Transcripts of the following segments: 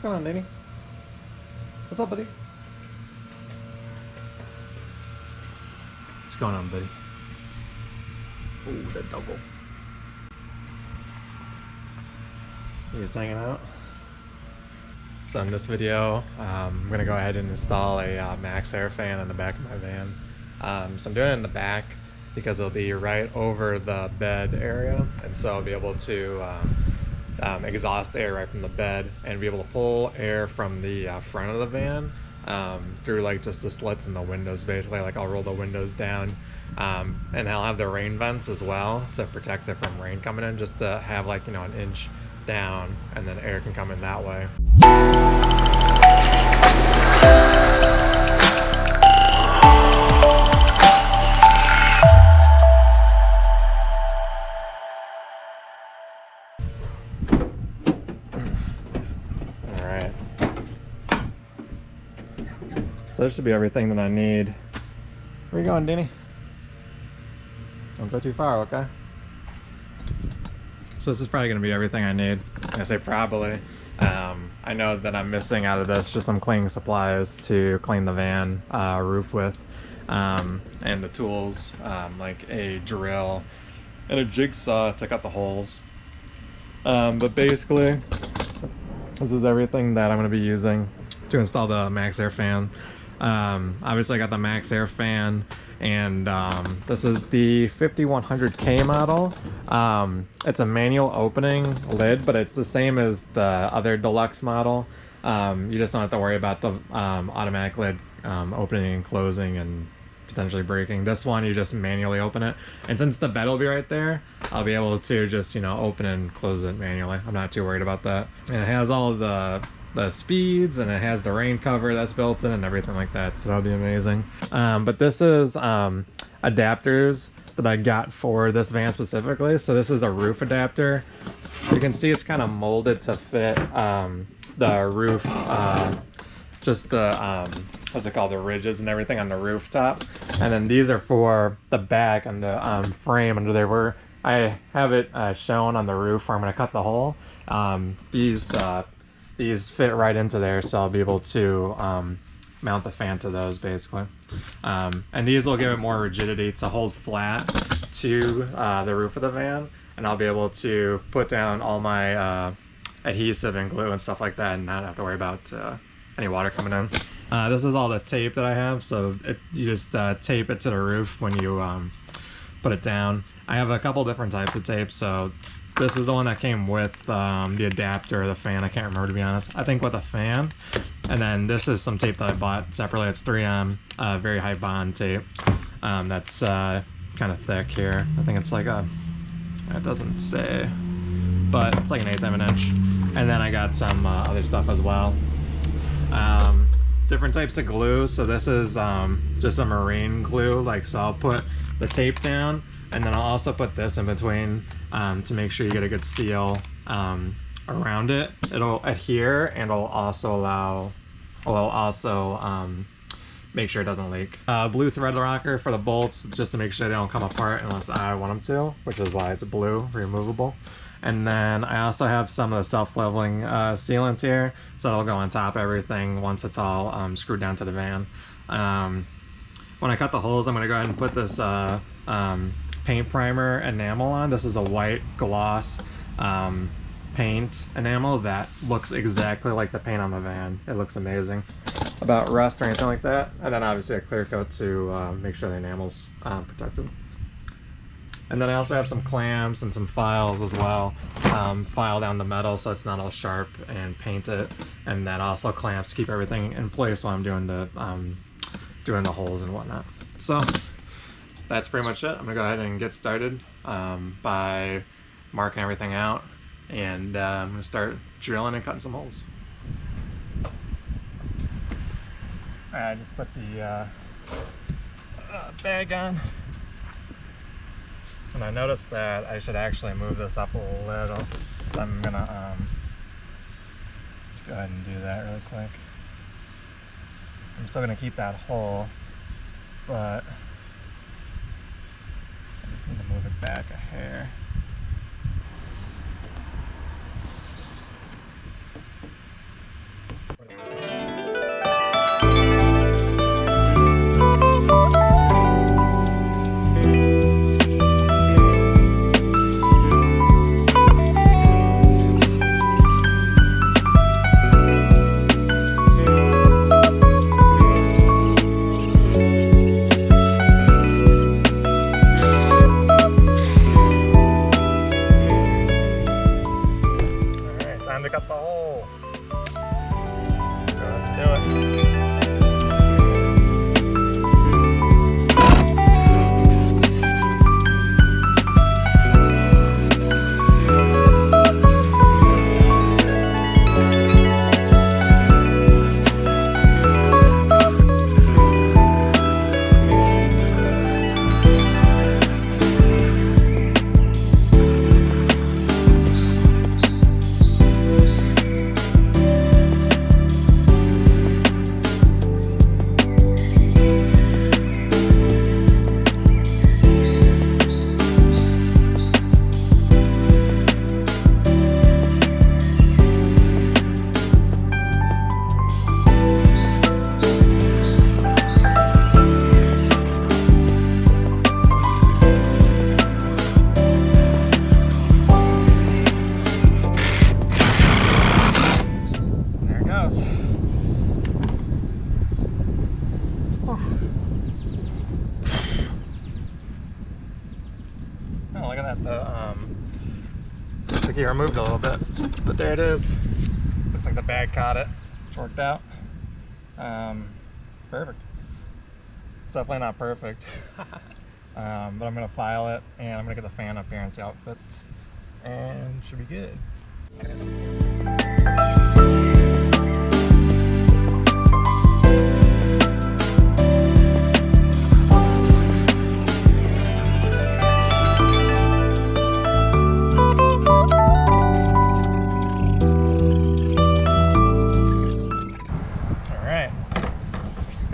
What's going on, Danny? What's up, buddy? What's going on, buddy? Oh, that doggo. He's hanging out. So in this video, I'm going to go ahead and install a MAXAIR fan in the back of my van. So I'm doing it in the back because it'll be right over the bed area, and so I'll be able to exhaust air right from the bed and be able to pull air from the front of the van through like just the slits in the windows. Basically, like I'll roll the windows down, and I'll have the rain vents as well to protect it from rain coming in, just to have like, you know, an inch down, and then air can come in that way. Alright. So this should be everything that I need. Where you going, Denny? Don't go too far, okay? So this is probably going to be everything I need. I say probably. I know that I'm missing out of this just some cleaning supplies to clean the van roof with, and the tools, like a drill and a jigsaw to cut the holes. But basically, this is everything that I'm going to be using to install the MAXAIR fan. Obviously I got the MAXAIR fan, and this is the 5100K model. It's a manual opening lid, but it's the same as the other deluxe model. You just don't have to worry about the automatic lid opening and closing and potentially breaking. This one, you just manually open it, and since the bed will be right there, I'll be able to just, you know, open and close it manually. I'm not too worried about that. And it has all of the speeds, and it has the rain cover that's built in and everything like that, so that'll be amazing. But this is adapters that I got for this van specifically. So this is a roof adapter. You can see it's kind of molded to fit the roof, just the what's it called, the ridges and everything on the rooftop. And then these are for the back and the frame under there, where I have it shown on the roof where I'm going to cut the hole. These fit right into there, so I'll be able to mount the fan to those basically. And these will give it more rigidity to hold flat to the roof of the van, and I'll be able to put down all my adhesive and glue and stuff like that and not have to worry about any water coming in. This is all the tape that I have, so you just tape it to the roof when you put it down. I have a couple different types of tape, so this is the one that came with the adapter, the fan. I can't remember, to be honest. I think with a fan. And then this is some tape that I bought separately. It's 3M, very high bond tape. That's kind of thick here. I think it's like it doesn't say, but it's like an 1/8 of an inch. And then I got some other stuff as well. Different types of glue. So this is just a marine glue. Like, so I'll put the tape down, and then I'll also put this in between to make sure you get a good seal around it. It'll adhere, and it'll also make sure it doesn't leak. Blue thread locker for the bolts, just to make sure they don't come apart unless I want them to, which is why it's blue, removable. And then I also have some of the self-leveling sealant here, so it'll go on top of everything once it's all screwed down to the van. When I cut the holes, I'm going to go ahead and put this paint primer enamel on. This is a white gloss paint enamel that looks exactly like the paint on the van. It looks amazing. About rust or anything like that. And then obviously a clear coat to make sure the enamel's protected. And then I also have some clamps and some files as well. File down the metal so it's not all sharp, and paint it. And then also clamps to keep everything in place while I'm doing the holes and whatnot. So that's pretty much it. I'm gonna go ahead and get started by marking everything out, and I'm gonna start drilling and cutting some holes. Alright, I just put the bag on, and I noticed that I should actually move this up a little, so I'm gonna just go ahead and do that really quick. I'm still gonna keep that hole, but I just need to move it back a hair. Let's do it. Oh, look at that. The sticky removed a little bit, but there it is. Looks like the bag caught it. It's worked out. Perfect. It's definitely not perfect. But I'm gonna file it and I'm gonna get the fan up here and see how it fits, and should be good.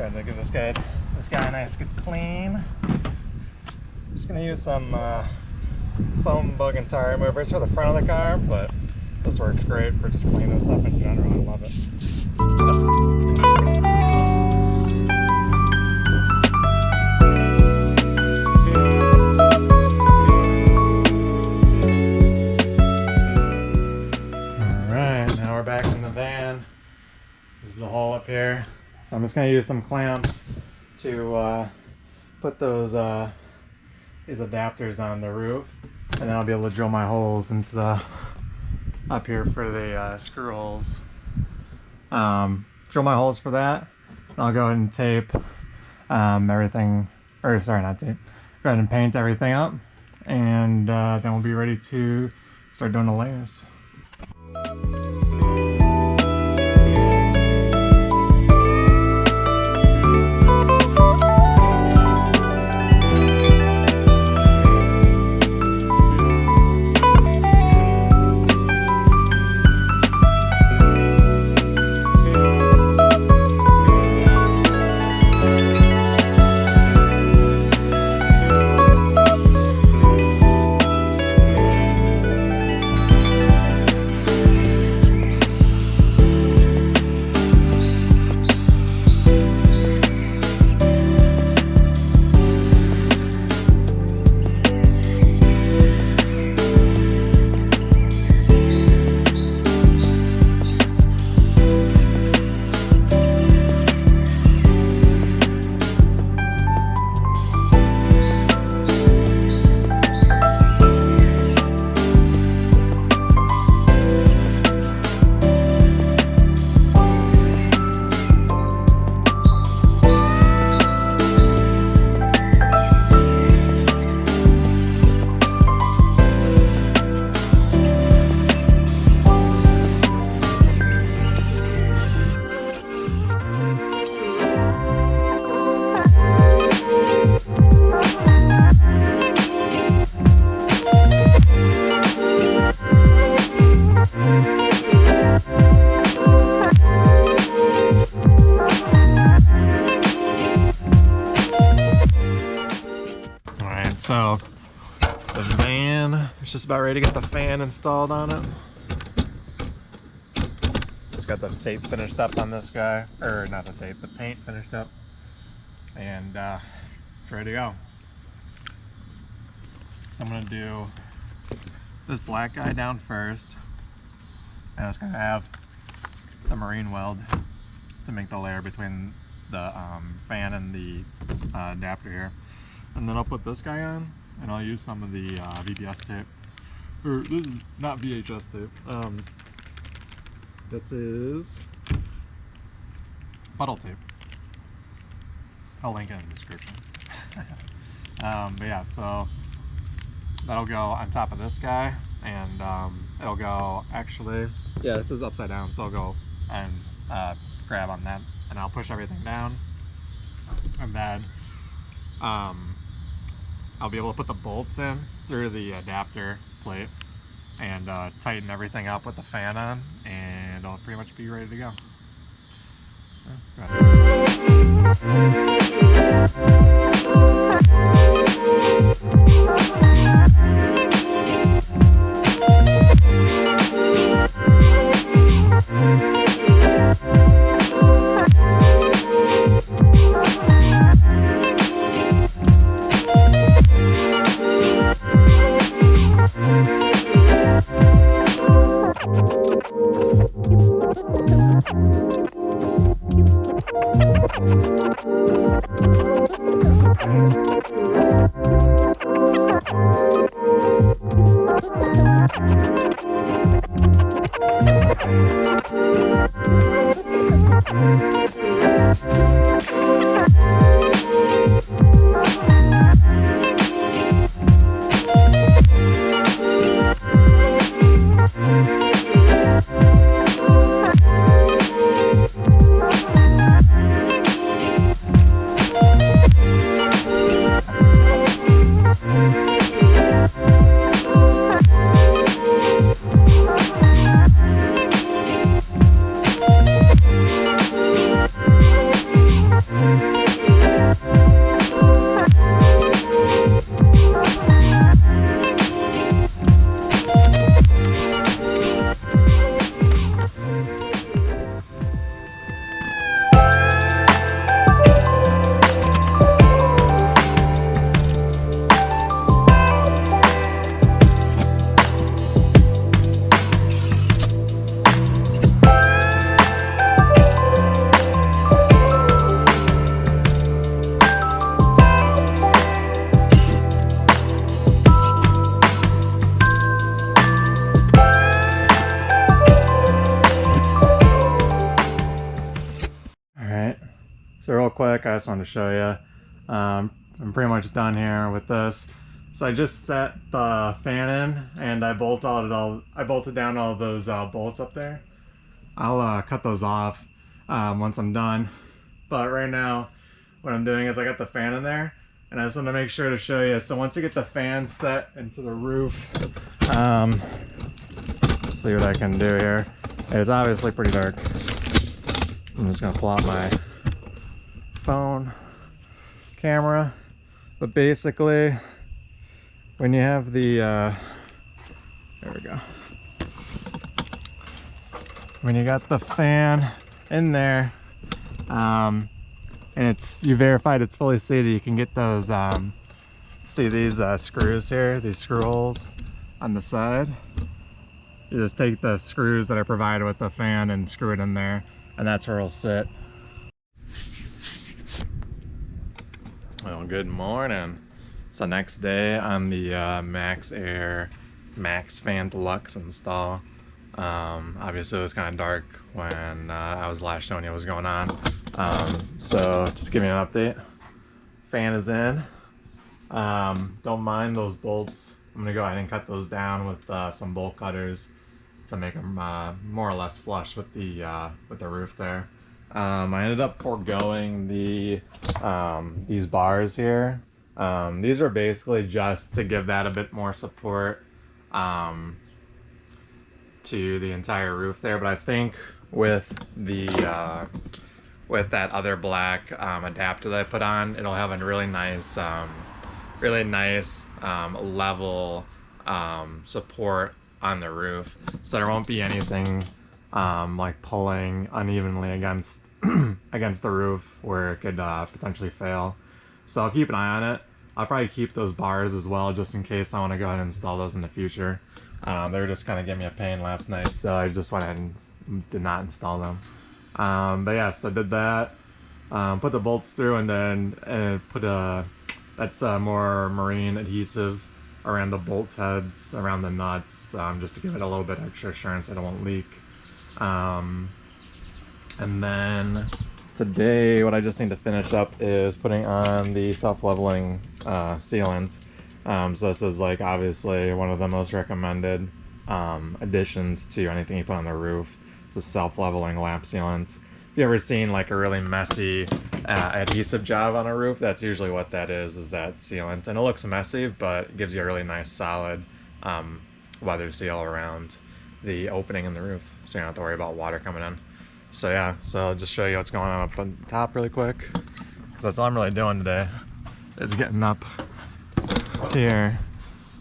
To give this guy a nice good clean. I'm just gonna use some foam bug and tire removers for the front of the car, but this works great for just cleaning stuff in general. I love it. Alright, now we're back in the van. This is the hole up here. So I'm just going to use some clamps to put those these adapters on the roof, and then I'll be able to drill my holes into the up here for the screw holes. Drill my holes for that, and I'll go ahead and tape everything, or sorry, not tape. Go ahead and paint everything up, and then we'll be ready to start doing the layers. So the van is just about ready to get the fan installed on it. Just got the tape finished up on this guy, or not the tape, the paint finished up, and it's ready to go. So I'm gonna do this black guy down first, and it's gonna have the marine weld to make the layer between the fan and the adapter here. And then I'll put this guy on, and I'll use some of the VBS tape, or this is not VHS tape, This is puddle tape. I'll link it in the description. But yeah, so that'll go on top of this guy, and it'll go, actually, yeah, this is upside down, so I'll go and grab on that, and I'll push everything down, and then I'll be able to put the bolts in through the adapter plate and tighten everything up with the fan on, and I'll pretty much be ready to go. So real quick, I just wanted to show you, I'm pretty much done here with this. So I just set the fan in, and I bolted down all those bolts up there. I'll cut those off once I'm done. But right now, what I'm doing is I got the fan in there, and I just want to make sure to show you. So once you get the fan set into the roof, let's see what I can do here. It's obviously pretty dark. I'm just gonna pull out my phone camera, but basically when you have the there we go, when you got the fan in there, and you verified it's fully seated, you can get those see these screws here, these screw holes on the side. You just take the screws that are provided with the fan and screw it in there, and that's where it'll sit. Well, good morning. It's the next day on the MAXAIR Fan Deluxe install. Obviously it was kind of dark when I was last showing you what was going on. So just give me an update. Fan is in. Don't mind those bolts. I'm gonna go ahead and cut those down with some bolt cutters to make them more or less flush with the roof there. I ended up foregoing these bars here. These are basically just to give that a bit more support to the entire roof there, but I think with the with that other black adapter that I put on, it'll have a really nice level support on the roof, so there won't be anything like pulling unevenly against against the roof where it could potentially fail. So I'll keep an eye on it. I'll probably keep those bars as well, just in case I want to go ahead and install those in the future. They were just kind of giving me a pain last night, so I just went ahead and did not install them. But yeah, so I did that, put the bolts through, and then put that's more marine adhesive around the bolt heads, around the nuts, just to give it a little bit extra assurance that it won't leak. And then today, what I just need to finish up is putting on the self-leveling sealant. So this is like obviously one of the most recommended additions to anything you put on the roof. It's a self-leveling lap sealant. If you ever seen like a really messy adhesive job on a roof, that's usually what that is that sealant. And it looks messy, but it gives you a really nice solid weather seal around the opening in the roof, so you don't have to worry about water coming in. So yeah, so I'll just show you what's going on up on top really quick, because that's all I'm really doing today is getting up here,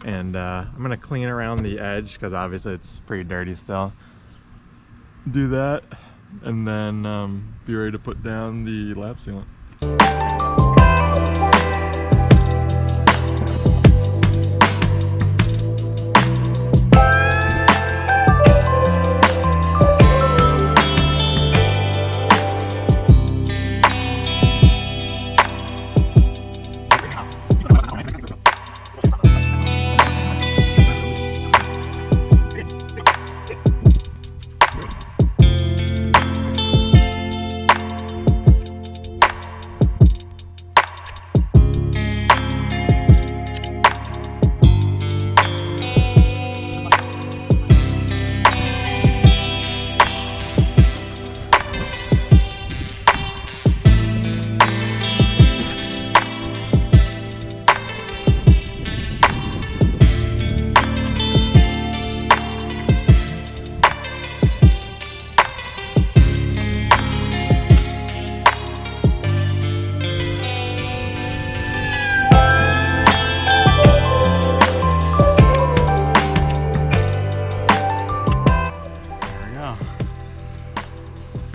and I'm gonna clean around the edge because obviously it's pretty dirty still. Do that, and then be ready to put down the lap sealant.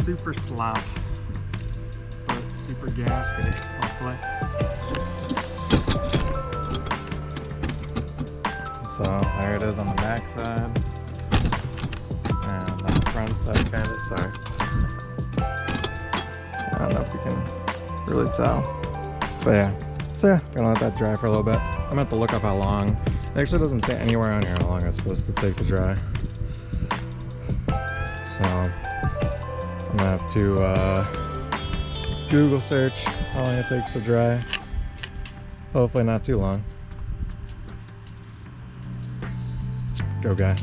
Super slop, but super gaskety, hopefully. So there it is on the back side, and on the front side, kind of. Sorry, I don't know if you can really tell, but yeah. So yeah, gonna let that dry for a little bit. I'm gonna have to look up how long. It actually doesn't say anywhere on here how long it's supposed to take to dry. So I'm gonna have to Google search how long it takes to dry. Hopefully not too long. Go guy.